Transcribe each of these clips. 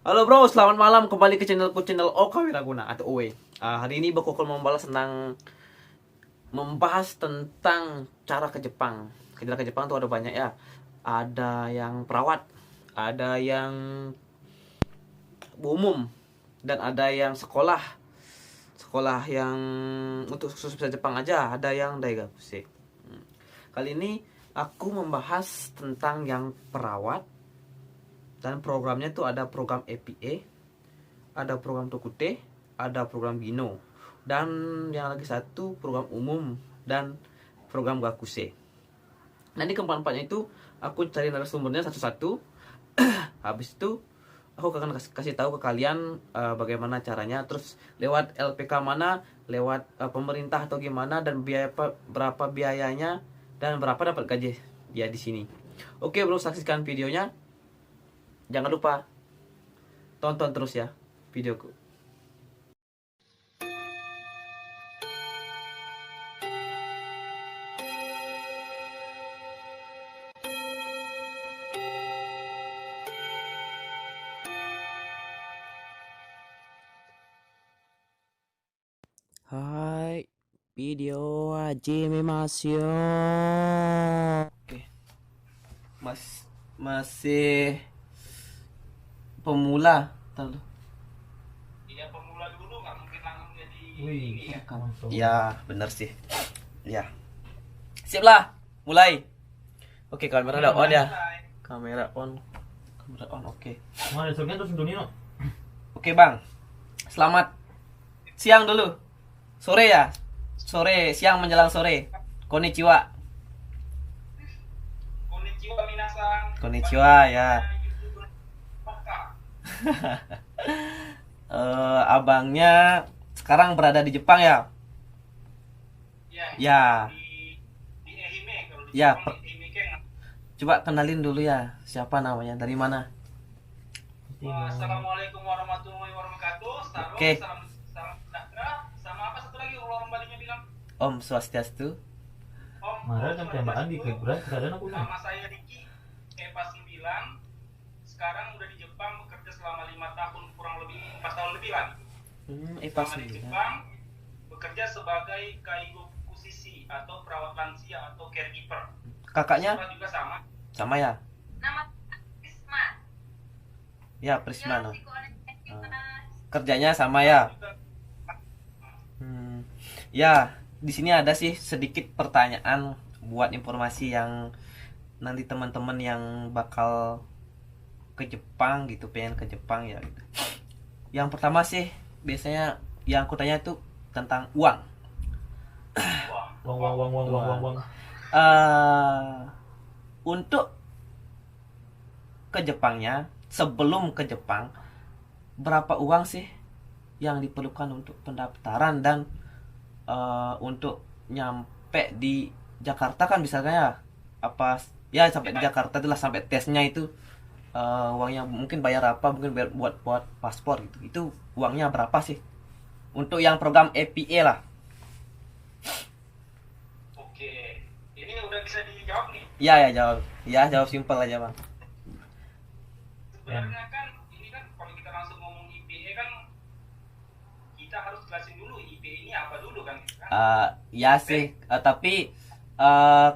Halo bro, selamat malam kembali ke channelku, channel Oka Wiraguna atau Owe. Hari ini bakal membahas tentang cara ke Jepang. Cara ke Jepang tuh ada banyak ya. Ada yang perawat, ada yang umum, dan ada yang sekolah. Sekolah yang untuk khusus bahasa Jepang aja, ada yang daigakuse. Kali ini aku membahas tentang yang perawat. Dan programnya tuh ada program EPA, ada program Tokute, ada program Bino, dan yang lagi satu program umum dan program Gakuse. Nanti keempat-empatnya itu aku cari narasumbernya satu-satu. Habis itu aku akan kasih tahu ke kalian bagaimana caranya, terus lewat LPK mana, lewat pemerintah atau gimana, dan berapa biayanya, dan berapa dapat gaji dia di sini. Oke bro, saksikan videonya. Jangan lupa tonton terus ya videoku. Hai, video hajimemasu. Oke. Masih pemula, tahu? Iya, pemula dulu nggak mungkin langsung jadi Wih, ini ya. Ya, benar sih. Ya. Sip lah, mulai. Oke, kamera udah on ya. Kamera on. Kamera on, oke. Mana soalnya terus dunia? Oke, Bang. Selamat siang dulu. Sore ya? Sore, siang menjelang sore. Konnichiwa. Konnichiwa minasan. Konnichiwa ya. Abangnya sekarang berada di Jepang ya? Ya. Di Ehime kalau di Ya, Jepang, di Ehime kan. Coba kenalin dulu ya, siapa namanya, dari mana? Assalamualaikum warahmatullahi wabarakatuh. Salam, Oke. salam sejahtera. Sama apa satu lagi orang Balinya bilang? Om Swastiastu. Om. Marah dan tembakan di keberat keadaan aku nih. Nama saya Riki, EPA 9. Sekarang udah di Jepang bekerja selama 5 tahun, kurang lebih 4 tahun lebih lah. Eva Selama di 9. Jepang bekerja sebagai kaigo kusisi atau perawat lansia atau caregiver. Kakaknya Sama juga sama. sama ya? Nama Prisma. Ya, Prisma. No. Psikoanalitik. Kerjanya sama ya? Ya, di sini ada sih sedikit pertanyaan buat informasi yang nanti teman-teman yang bakal ke Jepang gitu, pengen ke Jepang ya gitu. Yang pertama sih biasanya yang aku tanya itu tentang uang. Wang. Untuk ke Jepangnya, sebelum ke Jepang, berapa uang sih yang diperlukan untuk pendaftaran dan untuk nyampe di Jakarta kan misalnya ya, apa ya sampai di Jakarta itulah, sampai tesnya itu uangnya mungkin bayar apa, mungkin buat paspor gitu. Itu uangnya berapa sih untuk yang program EPA lah? Oke, ini udah bisa dijawab nih. Jawab simpel aja bang. Sebenarnya kan ini kan kalau kita langsung ngomong IPA kan kita harus jelasin dulu IPA ini apa dulu kan? Ya sih, tapi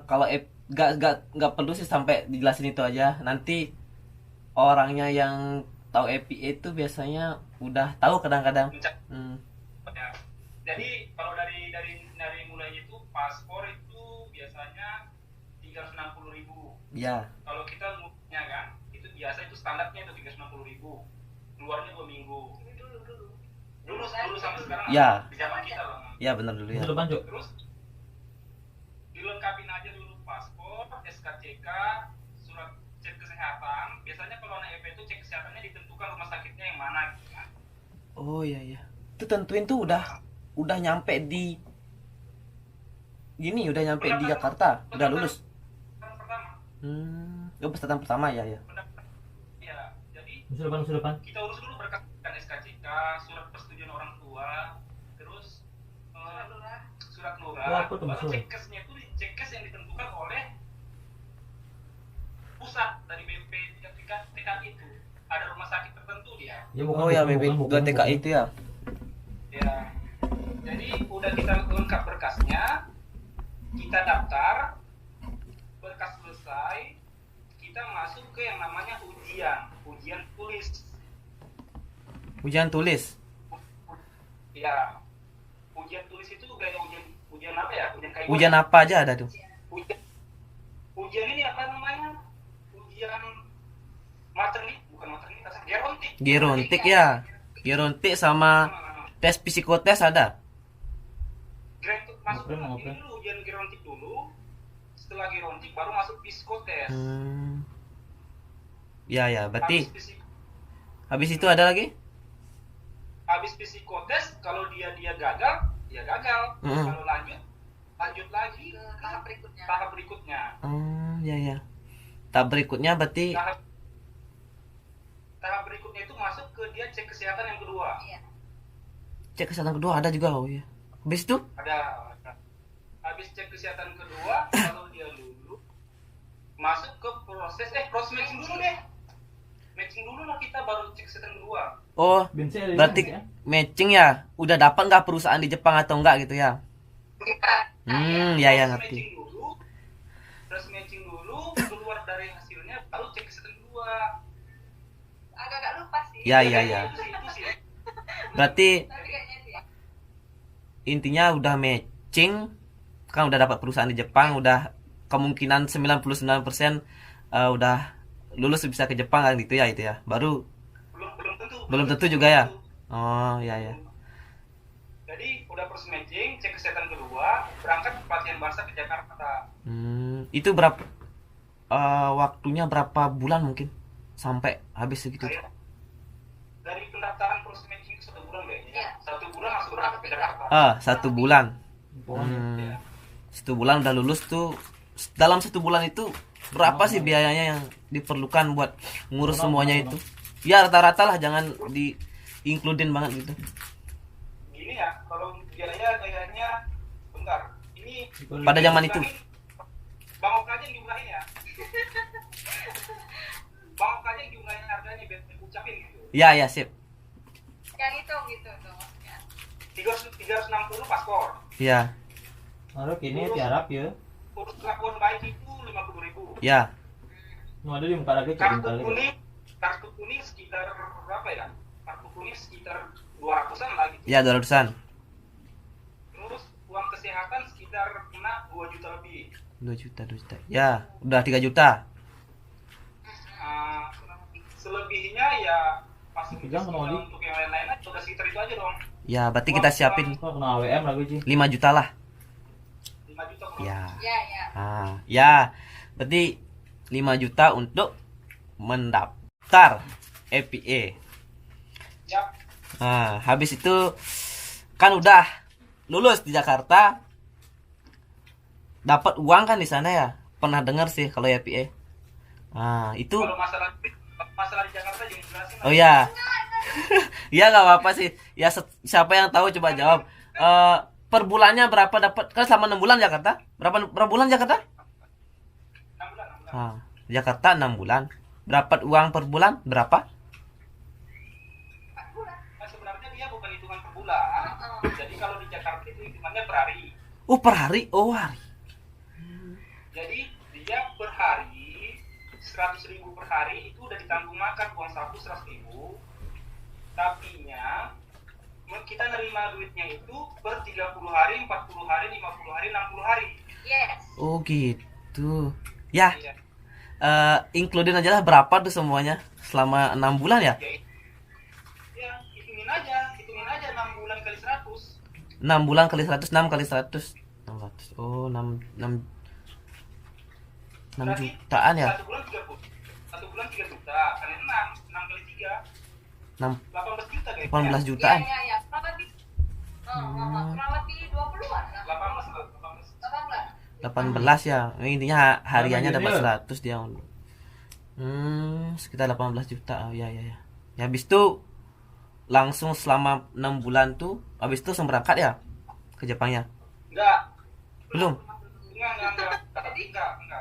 kalau nggak perlu sih sampai dijelasin itu aja. Nanti orangnya yang tahu EPA itu biasanya udah tahu kadang-kadang. Ya. Jadi kalau dari mulainya itu paspor itu biasanya 360.000. Ya. Kalau kita ngurusnya kan itu biasa itu standarnya itu 360.000. Keluarnya 2 minggu. Dulu sampai sekarang Ya. di zaman kita loh. Ya benar dulu ya. Terus dilengkapin aja dulu paspor, SKCK, surat cek kesehatan. Biasanya kalau anak EP itu cek kesehatannya ditentukan rumah sakitnya yang mana gitu kan. Oh iya. Itu tentuin tuh udah nyampe di udah nyampe di Jakarta, udah lulus. Pendaftaran pertama ya. Ya, jadi Depan. kita urus dulu berkas SKCK, surat persetujuan orang tua, terus surat lurah. Apa tuh Baru maksudnya? cekesnya itu cekes yang ditentukan oleh pusat dari BP TKI itu. Ada rumah sakit tertentu ya. Ya, bukan, Oh ya, bukan, BP bukan, 2 TKI bukan. itu ya. Ya. Jadi udah kita lengkap berkasnya, kita daftar, berkas selesai, kita masuk ke yang namanya ujian tulis. Ujian tulis. Ya, ujian tulis itu kayak ujian apa ya? Kayak Ujian apa aja ada tuh? Ujian ini apa namanya? Ujian bukan maternitas, gerontik. Gerontik ya. Gerontik sama tes psikotes ada. Masuk Ngobrol. ini dulu ujian gerontik dulu. Setelah gerontik baru masuk psikotes. Ya ya, berarti Habis psik- habis itu ada lagi? habis psikotes kalau dia gagal, dia gagal. Mm-mm. Kalau lanjut lagi Ke tahap berikutnya. tahap berikutnya. Ya ya. Tahap berikutnya berarti Tahap berikutnya itu masuk ke dia cek kesehatan yang kedua. Iya. cek kesehatan kedua ada juga. Oh ya. Habis itu? Ada. Habis cek kesehatan kedua, kalau dia lulus, masuk ke proses matching dulu deh. Matching dulu lah kita baru cek kesehatan kedua. Oh, Bensin ada di berarti mana, ya? matching ya. Udah dapat nggak perusahaan di Jepang atau enggak gitu ya? Ya ya ngerti. Terus matching dulu, keluar dari hasilnya baru cek kesehatan kedua. Agak-agak lupa sih. Ya ya ya. Itu sih. Berarti Tapi kayaknya itu ya. intinya udah matching, kan udah dapat perusahaan di Jepang, udah kemungkinan 99% udah lulus bisa ke Jepang kan gitu ya itu ya. Baru Belum tentu juga ya. Oh ya ya. Jadi udah proses matching, cek kesehatan kedua, berangkat pelatihan bahasa ke Jakarta. Itu berapa waktunya berapa bulan mungkin sampai habis segitu? Kayak dari pendaftaran proses matching ke 1 bulan kayaknya. Iya. 1 bulan langsung berangkat ke Jakarta. 1 bulan. Ya. 1 bulan udah lulus tuh. Dalam 1 bulan itu berapa sih biayanya yang diperlukan buat ngurus semuanya itu? Ya rata-rata lah, jangan di includein banget gitu. Gini ya, kalau biaya kayaknya bentar. Ini Pada zaman itu. Bang Oka aja yang diurahin ya. Bang Oka aja yang diurahin harganya biar ucapin gitu. Ya ya sip. Yang itu gitu tuh maksudnya. 360 paspor. Ya Aduh, kini tiarap ya. Urus kelakuan baik itu 50.000. ya. Nu ada di muka lagi cek Kartu kali. kuning sekitar berapa ya? Kartu kuning sekitar 200-an lah gitu. Ya 200-an. Terus uang kesehatan sekitar kena 2 juta lebih. 2 juta. Ya, udah 3 juta. Selebihnya ya Pegang kena oli. untuk yang lain-lain aja udah sekitar itu aja dong. Ya, berarti kita siapin Kok kena AWM lagi sih? 5 juta lah. 5 juta kurang. Ya. Ya. Ya. Berarti 5 juta untuk mendaftar EPA. Yap. Habis itu kan udah lulus di Jakarta. Dapat uang kan di sana ya? Pernah dengar sih kalau EPA. Itu Kalau masalah di Jakarta jangan jelasin. oh ya. Ya nggak apa-apa sih. Ya siapa yang tahu coba jawab. Per bulannya berapa dapat? Kan selama 6 bulan Jakarta. Berapa bulan Jakarta? 6 bulan, 6 bulan. Jakarta 6 bulan. Dapat uang per bulan berapa? Nah, sebenarnya dia bukan hitungan per bulan. Jadi kalau di Jakarta itu hitungannya per hari. Oh, per hari. Oh, hari. Jadi dia per hari 100.000 per hari itu udah ditanggung makan uang saku 100.000. Tapinya kita nerima duitnya itu per 30 hari, 40 hari, 50 hari, 60 hari. Yes. Oh, gitu. Ya, Iya. including aja lah berapa tuh semuanya selama 6 bulan ya? Ya, hitungin aja 6 bulan kali 100. 6 bulan kali 100, 6 kali 100. 600. Oh, 6 Berarti jutaan ya? 1 bulan 30. 1 bulan 3 juta kali 6 kali 3. 6 18 juta kayaknya. 18 jutaan. Ya. Kurang lebih. Kurang lebih 20-an lah. 18. 18 ya. Intinya hariannya Sama dapat gini 100 dia. Sekitar 18 juta. Oh, ya. Ya habis itu langsung selama 6 bulan tuh habis itu langsung berangkat ya ke Jepangnya. Enggak. Belum. Enggak.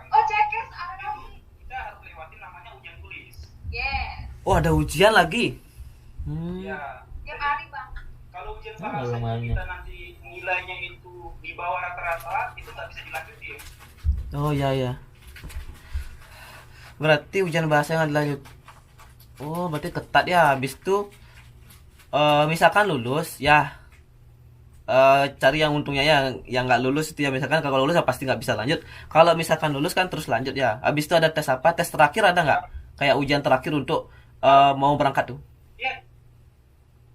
Oh, cekes ada lagi. Kita harus lewatin namanya ujian tulis. Yes. Oh, ada ujian lagi. Ya, Tiap hari bang. kalau ujian Oh, bahasa lumayan itu ya. kita nanti nilainya itu di bawah rata-rata, itu nggak bisa dilanjutin. Oh ya ya. Berarti ujian bahasa yang lanjut. Oh, berarti ketat ya. Habis itu misalkan lulus ya, cari yang untungnya ya, yang nggak lulus itu ya, misalkan kalau lulus ya pasti nggak bisa lanjut. Kalau misalkan lulus kan terus lanjut ya. Habis itu ada tes apa? Tes terakhir ada nggak? Kayak ujian terakhir untuk mau berangkat tuh. Ya,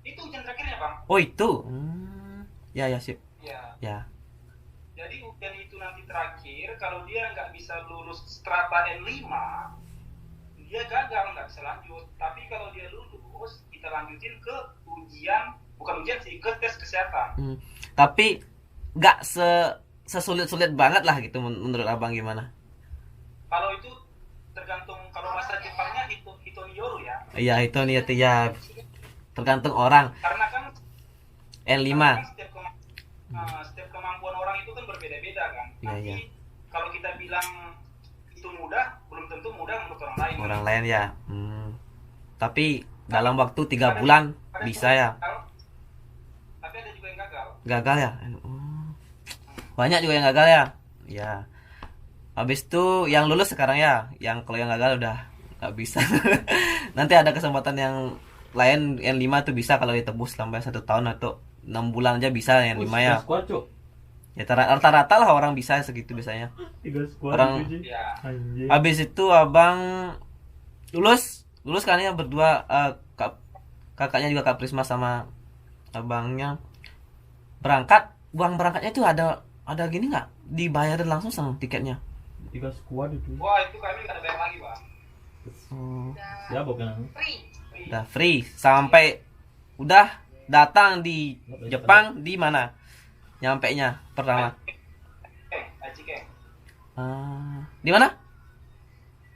itu ujian terakhirnya bang. Oh itu. Ya ya sip. Ya, Ya. jadi ujian itu nanti terakhir, kalau dia nggak bisa lulus strata N5, dia gagal, nggak bisa lanjut. Tapi kalau dia lulus, kita lanjutin ke ujian, bukan ujian sih, ke tes kesehatan. Tapi nggak sesulit-sulit banget lah gitu menurut abang gimana? Kalau itu tergantung, kalau bahasa Jepangnya itu niyoru ya. Iya itu nih ya, tergantung orang. Karena kan N5. setiap kemampuan orang itu kan berbeda-beda kan. Iya, Nanti iya. kalau kita bilang itu mudah, belum tentu mudah menurut orang lain. Orang lain ya. Tapi dalam waktu 3 bulan Ada bisa juga ya. yang gagal, tapi ada juga yang gagal. Gagal ya. Banyak juga yang gagal ya. Ya. Habis itu yang lulus sekarang ya. Yang kalau yang gagal udah nggak bisa. Nanti ada kesempatan yang lain, N5 tuh bisa kalau ditebus sampai 1 tahun atau 6 bulan aja bisa yang 5 ya. 3 squad cuk. Ya rata-rata lah orang bisa segitu biasanya. 3 squad Orang- itu, Ji. Ya, Anjing. Habis itu abang lulus kan ya berdua, kakaknya juga Kak Prisma sama abangnya berangkat. Uang berangkatnya itu ada gini nggak? Dibayarin langsung sama tiketnya. 3 squad itu. wah itu kami nggak ada bayar lagi bang. Udah Ya bukan. free. Udah free sampai udah datang di Jepang di mana? Nyampenya pertama. Aichike. Di mana?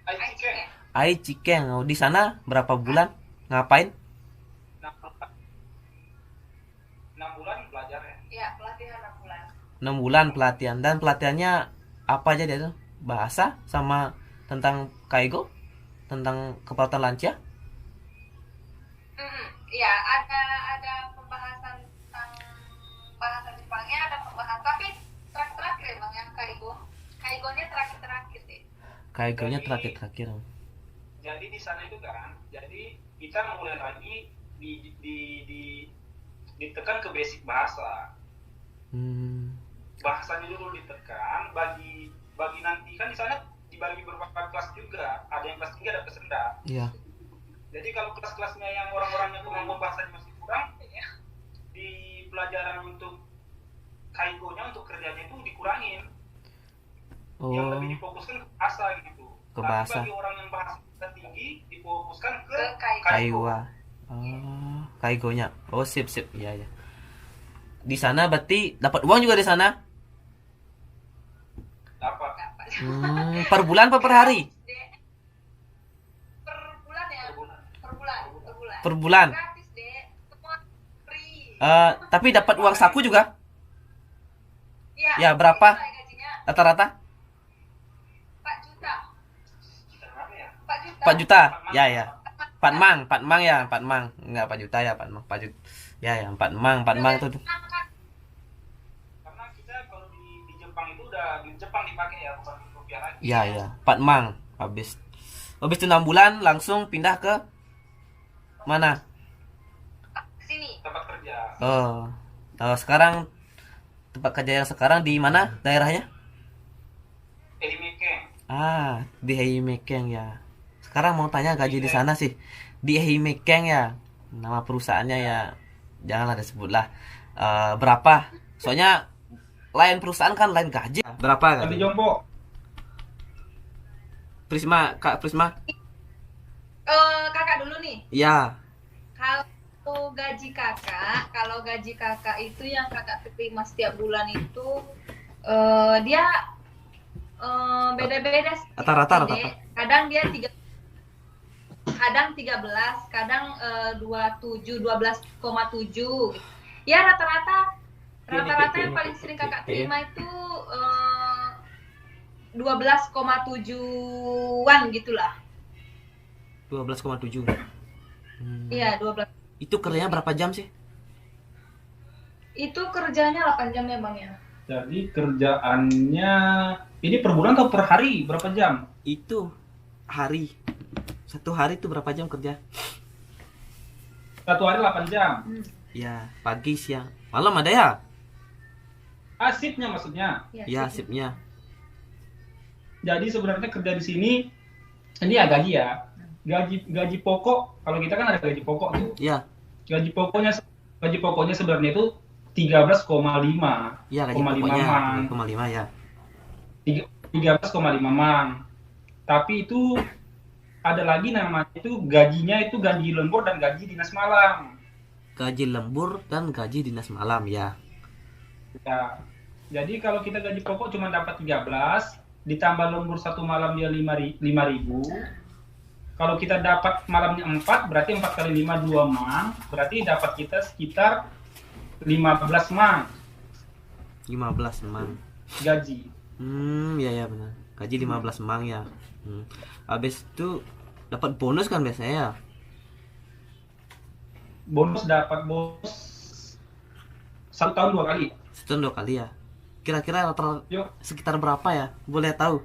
Aichike. Aichikeng. Oh, di sana berapa bulan? Ngapain? 6 bulan belajar ya. Ya pelatihan 6 bulan. 6 bulan pelatihan, dan pelatihannya apa aja dia tuh? Bahasa sama tentang kaigo, tentang keperawatan lansia. Ya ada pembahasan tentang bahasa Jepangnya, ada pembahasan tapi terakhir bang yang kaigonya terakhir deh. Kaigonya Jadi- terakhir-terakhir. Jadi di sana itu kan, jadi kita mulai lagi ditekan ke basic bahasa. Bahasanya dulu ditekan, bagi nanti kan di sana dibagi beberapa kelas juga, ada yang kelas tinggi, ada kelas rendah. Iya. Jadi kalau kelas-kelasnya yang orang-orangnya kemampuan bahasanya masih kurang, di pelajaran untuk kaigonya, untuk kerjanya itu dikurangin. Yang Oh, lebih difokuskan ke bahasa gitu. Ke Tapi bahasa. bagi orang yang bahasa tinggi difokuskan ke Ke kaigo. kaiwa. Oh, kaigonya. Oh, sip. Iya ya. Di sana berarti dapat uang juga di sana? dapat. Per bulan apa per hari? Dek. Per bulan ya? Per bulan. Per bulan. Gratis deh. Semua free. Tapi dapat uang saku juga Ya, ya, berapa? sesuai gajinya rata-rata? 4 juta. Berapa ya? 4 juta. 4 juta. Ya. 4 mang ya, 4 mang. Enggak 4 juta ya, 4 mang. 4 juta. Ya, 4 mang tuh. Karena kita kalau di Jepang itu udah di Jepang dipakai ya, bukan di rupiah lagi. Ya. 4 mang. Habis itu 6 bulan langsung pindah ke mana? Sini. Tempat kerja. Sekarang tempat kerja yang sekarang di mana daerahnya? Elimeke. Di Heimekeng ya. Sekarang mau tanya gaji di sana sih. Di Heimekeng ya. Nama perusahaannya ya janganlah disebutlah. Berapa? Soalnya lain perusahaan kan lain gaji. Berapa gaji? Jompo. Kak Prisma. Kakak dulu nih. Iya. Kalau gaji kakak itu yang kakak terima setiap bulan itu dia beda-beda sih, Rata-rata. Dek. Kadang dia 13, kadang 12,7. Ya rata-rata yang paling sering kakak terima itu 12,7-an gitulah. 12,7. Iya, 12. Itu kerjanya berapa jam sih? Itu kerjanya 8 jam ya Bang ya? Jadi kerjaannya ini per bulan atau per hari berapa jam? Itu hari. Satu hari itu berapa jam kerja? Satu hari 8 jam. Ya, pagi, siang, malam ada ya? Shiftnya maksudnya. Ya, shiftnya. Jadi sebenarnya kerja di sini ini ya gaji ya. Gaji pokok kalau kita kan ada gaji pokok tuh. Ya, Gaji pokoknya sebenarnya itu 13,5. ya gaji 0,5 pokoknya mang. 0,5 ya. 13,5 mang. Tapi itu ada lagi namanya itu gajinya itu gaji lembur dan gaji dinas malam. Gaji lembur dan gaji dinas malam ya. Ya. Jadi kalau kita gaji pokok cuma dapat 13, ditambah lembur satu malam dia 5.000. Kalau kita dapat malamnya 4, berarti 4 kali 5 2 mang, berarti dapat kita sekitar 15 mang 15 emang. gaji. Ya benar. Gaji 15 emang ya. Habis itu dapat bonus kan biasanya ya. Dapat bonus 1 tahun 2 kali. Setahun 2 kali ya. Kira-kira Yuk. sekitar berapa ya? Boleh tahu?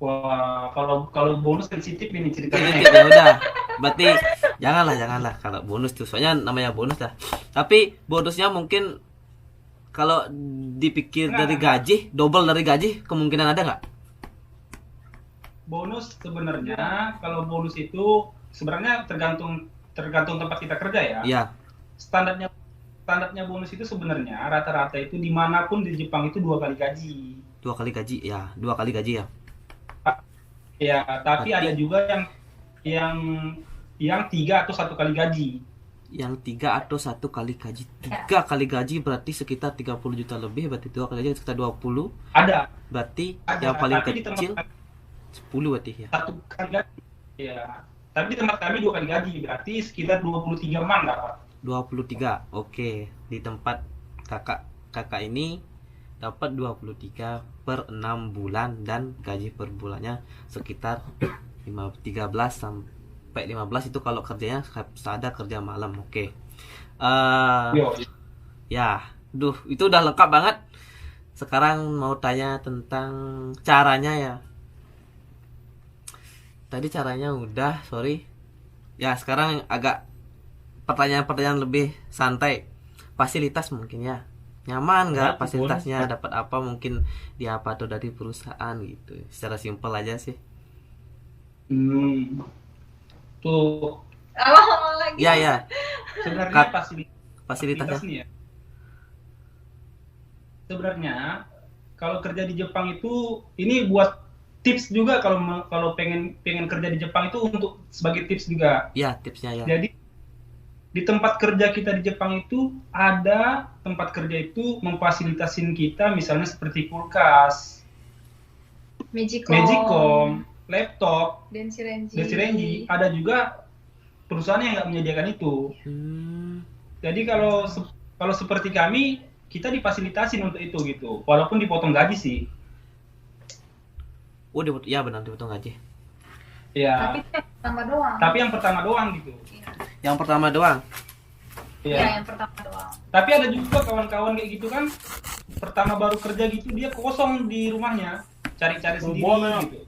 Wah, kalau bonus sensitif ini ceritanya. Ya udah. Berarti janganlah kalau bonus tuh. Soalnya namanya bonus dah. Tapi bonusnya mungkin kalau dipikir dari gaji, double dari gaji, kemungkinan ada nggak? Bonus sebenarnya kalau bonus itu sebenarnya tergantung tempat kita kerja ya. Iya. Standarnya bonus itu sebenarnya rata-rata itu dimanapun di Jepang itu 2 kali gaji. 2 kali gaji ya. 2 kali gaji ya. Ya, tapi ada juga yang 3 atau 1 kali gaji. Yang 3 atau 1 kali gaji. 3 kali gaji berarti sekitar 30 juta lebih. Berarti 2 kali gaji sekitar 20. Ada. Berarti Ada, yang paling tapi di kecil tempat 10 berarti ya. 1 kali gaji. Ya. Tapi di tempat kami 2 kali gaji, berarti sekitar 23 man dapat. 23. Oke, di tempat kakak ini dapat 23 per 6 bulan dan gaji per bulannya sekitar 13 sampai 15 itu kalau kerjanya sadar kerja malam. Oke. Yo. Ya, itu udah lengkap banget. Sekarang mau tanya tentang caranya ya. Tadi caranya udah, sorry. Ya, sekarang agak pertanyaan-pertanyaan lebih santai. Fasilitas mungkin ya. Nyaman nggak fasilitasnya? Dapat apa mungkin di apa tuh dari perusahaan gitu. Secara simpel aja sih. Tuh. Awal lagi. Ya. Sebenarnya Fasilitasnya. nih ya. Sebenarnya kalau kerja di Jepang itu ini buat tips juga kalau pengen kerja di Jepang itu untuk sebagai tips juga. Ya, tipsnya ya. Jadi di tempat kerja kita di Jepang itu ada tempat kerja itu memfasilitasin kita misalnya seperti kulkas, Magicom, laptop, Densirenji. Ada juga perusahaan yang nggak menyediakan itu. Jadi kalau seperti kami kita difasilitasin untuk itu gitu, walaupun dipotong gaji sih. Oh, ya benar dipotong gaji. Ya. Tapi yang pertama doang gitu. Yang pertama doang. Ya. Yang pertama doang. Tapi ada juga kawan-kawan kayak gitu kan, pertama baru kerja gitu dia kosong di rumahnya, cari-cari sendiri gitu.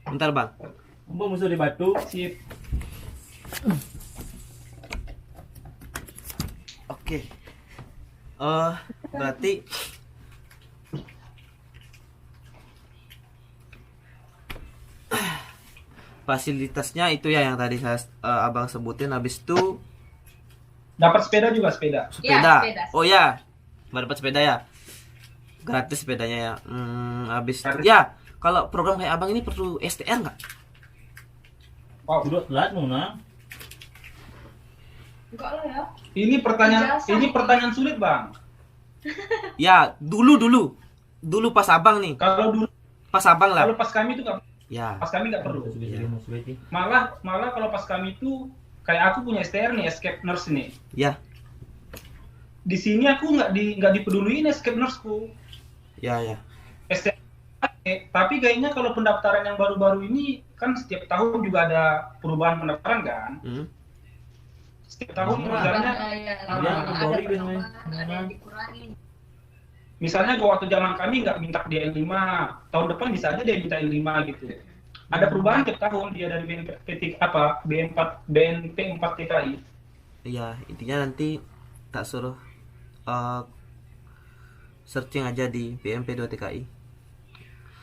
Bentar bang. Mbak musuh di batu. Sip. Oke. Berarti fasilitasnya itu ya yang tadi abang sebutin. Habis itu Dapat sepeda juga sepeda. sepeda. Ya, sepeda. Oh ya, dapat sepeda ya. Gratis sepedanya ya. Habis itu Gratis. ya. Kalau program kayak abang ini perlu STR nggak? Wow. Sudah telat Nona. Enggak lah ya. Ini pertanyaan sulit bang. Ya dulu pas abang nih. Kalau dulu, Pas abang lah. kalau pas kami itu nggak, Ya. pas kami nggak perlu. Iya. Malah kalau pas kami itu kayak aku punya STR nih, escape nurse nih. Ya. Di sini aku nggak dipeduliin escape nurseku. Ya. STR, tapi kayaknya kalau pendaftaran yang baru-baru ini kan setiap tahun juga ada perubahan pendaftaran kan. Setiap tahun misalnya misalnya waktu zaman kami nggak minta dia L5, tahun depan bisa aja dia minta L5 gitu. Ada perubahan tiap tahun dia dari BNP 4 TKI. Iya, intinya nanti tak suruh searching aja di BMP 2 TKI.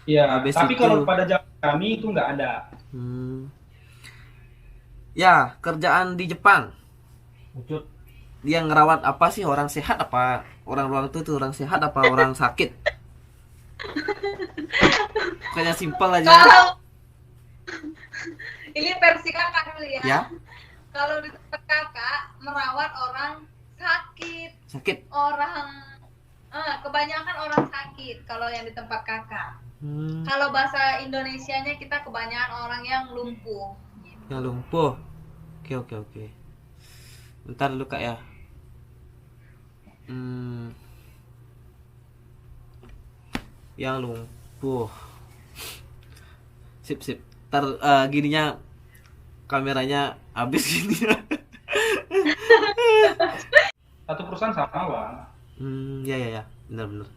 Iya, Habis tapi itu- kalau pada zaman kami itu nggak ada. Ya, kerjaan di Jepang. Ucut. Dia ngerawat apa sih, orang sehat apa orang tuh orang sehat apa orang sakit? Kayaknya simpel aja. Kalau ini versi kakak dulu ya. Ya, Kalau di tempat kakak merawat orang sakit, sakit. kebanyakan orang sakit kalau yang di tempat kakak. Hmm, Kalau bahasa Indonesianya kita kebanyakan orang yang lumpuh. yang lumpuh. Oke. Bentar dulu Kak ya. Yang lumpuh. Sip. Ntar gininya kameranya habis gini. Satu perusahaan sama bang. Ya. Benar.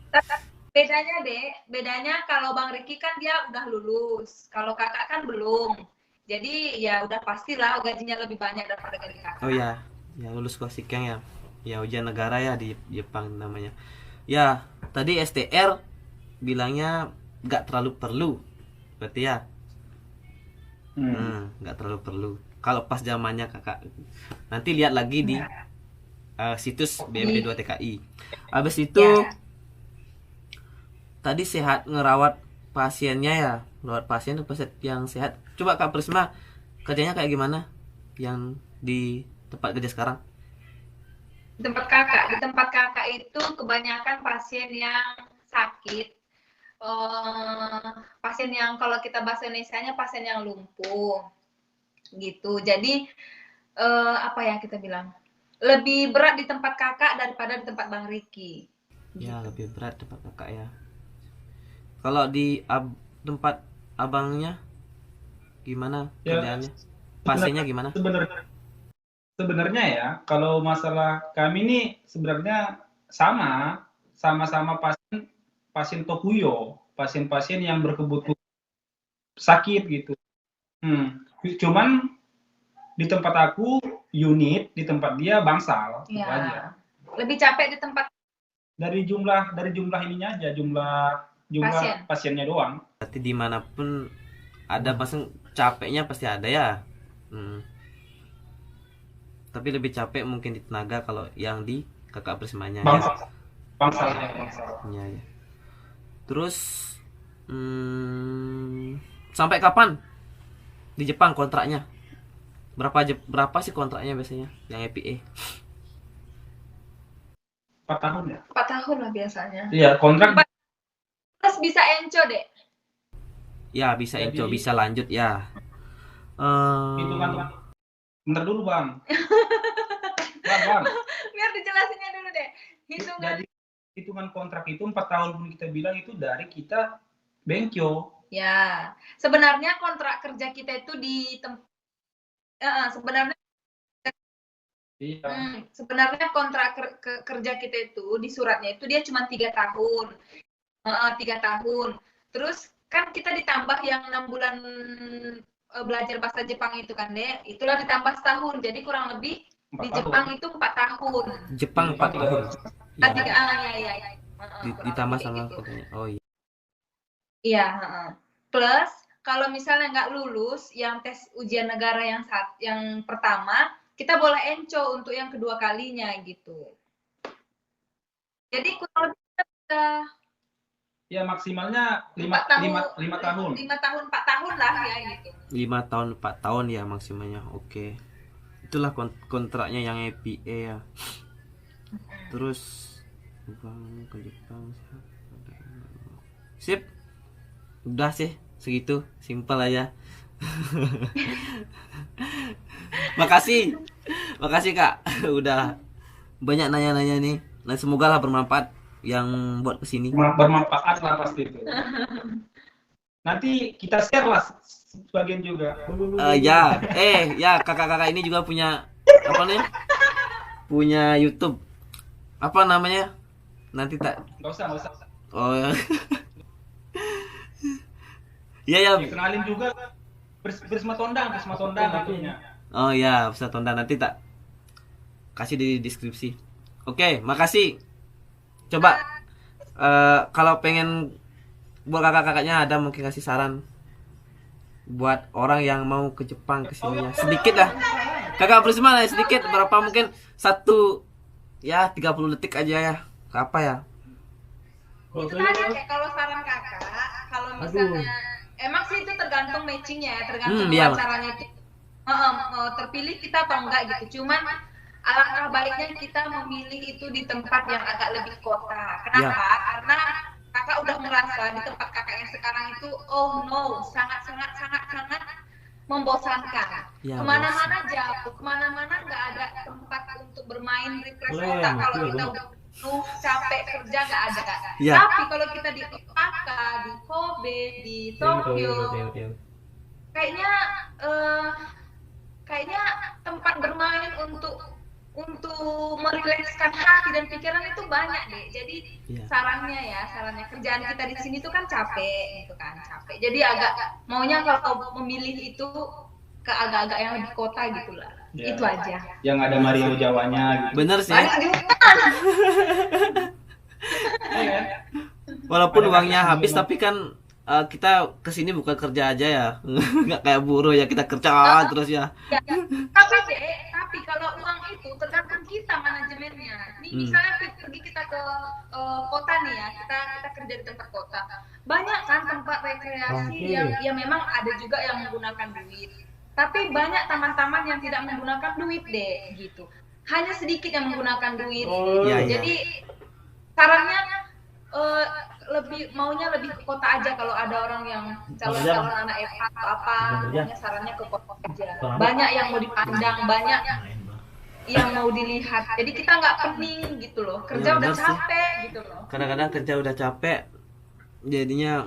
Bedanya kalau Bang Riki kan dia udah lulus, kalau kakak kan belum. Jadi ya udah pastilah gajinya lebih banyak daripada gaji kakak. Oh ya lulus Kosikeng ya. Ya ujian negara ya di Jepang namanya. Ya, tadi STR bilangnya nggak terlalu perlu. Berarti ya. Nggak terlalu perlu. Kalau pas zamannya kakak. Nanti lihat lagi di situs BMP 2 TKI. Habis itu Ya. tadi sehat ngerawat pasiennya ya. Merawat pasien itu pasien yang sehat. Coba Kak Prisma kerjanya kayak gimana? Yang di tempat kerja sekarang? Di tempat kakak itu kebanyakan pasien yang sakit. Pasien yang kalau kita bahasa Indonesianya pasien yang lumpuh. Gitu. Jadi apa ya kita bilang? Lebih berat di tempat kakak daripada di tempat Bang Riki. Ya, lebih berat tempat kakak ya. Kalau di tempat abangnya gimana Ya, kerjaannya? Pasiennya gimana? Sebenarnya ya, kalau masalah kami ini sebenarnya sama-sama pasien Tokuyo, pasien-pasien yang berkebutuhan sakit gitu. Cuman di tempat aku unit, di tempat dia bangsal, gitu aja. Lebih capek di tempat Dari jumlah ininya aja, jumlah pasiennya doang. Berarti dimanapun ada pasien capeknya pasti ada ya. Tapi lebih capek mungkin di tenaga kalau yang di kakak Prismanya ya. Bangsal. Ya. Terus sampai kapan di Jepang kontraknya? Berapa sih kontraknya biasanya yang EPA? 4 tahun ya? 4 tahun lah biasanya. Iya, kontrak. Terus bisa enco deh. Ya bisa Jadi- enco, bisa lanjut ya. Hitungan. Bentar dulu bang. Bang. Biar dijelasinnya dulu deh. Hitungan. Jadi hitungan kontrak itu 4 tahun pun kita bilang itu dari kita Benkyo. Ya, sebenarnya kontrak kerja kita itu sebenarnya kontrak kerja kita itu di suratnya itu dia cuma 3 tahun. 3 tahun. Terus kan kita ditambah yang 6 bulan belajar bahasa Jepang itu kan deh. Itulah ditambah setahun. Jadi kurang lebih 4 di tahun. Jepang itu 4 tahun. Jepang 4 tahun. Ya. Ditambah Kurang sama lebih gitu. fotonya. Oh iya. Iya, plus kalau misalnya nggak lulus yang tes ujian negara yang pertama, kita boleh enco untuk yang kedua kalinya gitu. Jadi kurang lebih kita Ya maksimalnya 5 tahun. 5 tahun, 4 tahun lah ya gitu. 5 tahun 4 tahun ya maksimalnya. Oke. Itulah kontraknya yang EPA ya. Terus Bang ke Jepang. Sip. Udah sih segitu, simpel aja. Makasih Kak, udah banyak nanya-nanya nih. Nah, semoga lah bermanfaat yang buat kesini. Bermanfaat lah pasti itu. Nanti kita share lah sebagian juga. Ya, ya kakak-kakak ini juga punya apa nih? Punya YouTube. Apa namanya? Nanti tak. Nggak usah. Oh. Iya ya. Kenalin juga Prisma Tondang itunya. Oh ya, bisa tonton nanti tak kasih di deskripsi. Oke, makasih. Coba kalau pengen buat kakak-kakaknya ada mungkin kasih saran buat orang yang mau ke Jepang kesininya sedikit lah. Kakak Prisma lah sedikit berapa mungkin 30 detik aja ya. Apa ya? Itu tadi kayak kalau saran kakak, kalau misalnya emang sih itu tergantung matchingnya ya, tergantung iya, caranya itu terpilih kita atau enggak gitu. Cuman alangkah baiknya kita memilih itu di tempat yang agak lebih kota. Kenapa? Karena kakak udah merasa di tempat kakak yang sekarang itu oh no, sangat membosankan. Ya, Kemana-mana jauh, kemana-mana nggak ada tempat untuk bermain refresh otak. Kalau kita udah capek kerja nggak ada. Ya. Tapi kalau kita di Osaka, di Kobe, di Tokyo, kayaknya tempat bermain untuk merilekskan hati dan pikiran itu banyak deh. Jadi sarannya kerjaan kita di sini tuh kan capek gitu kan, capek. Jadi agak maunya kalau memilih itu ke agak-agak yang lebih kota gitulah. Ya. Itu aja. Yang ada Mario Jawanya gitu. Bener sih. Iya. Walaupun uangnya habis tapi kan kita kesini bukan kerja aja ya. Nggak kayak buruh ya kita kerja terus ya. Ya. Tapi kalau uang itu tergantung kita manajemennya. Nih misalnya pergi kita ke kota nih ya, kita kerja di tempat kota. Banyak kan tempat rekreasi yang memang ada juga yang menggunakan duit. Tapi banyak taman-taman yang tidak menggunakan duit deh gitu. Hanya sedikit yang menggunakan duit. Jadi sarannya maunya lebih ke kota aja kalau ada orang yang calon anak FH atau apa, maunya sarannya ke kota aja. Banyak yang mau dipandang, banyak yang mau dilihat. Jadi kita nggak pening gitu loh. Kerja udah capek gitu loh. Kadang-kadang kerja udah capek, jadinya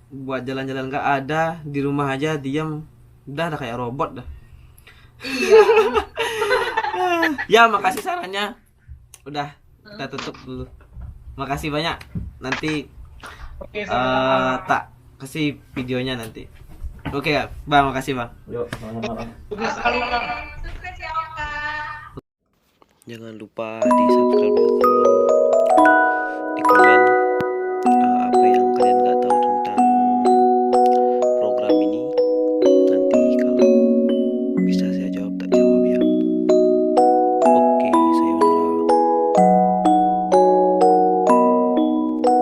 buat jalan-jalan nggak ada, di rumah aja diam, udah kayak robot dah. Iya. Ya makasih sarannya. Udah kita tutup dulu. Makasih banyak. Nanti tak kasih videonya nanti. Oke ya, Bang, makasih Bang. Yuk, sama-sama. Sukses ya Oka. Jangan lupa di subscribe, di komen.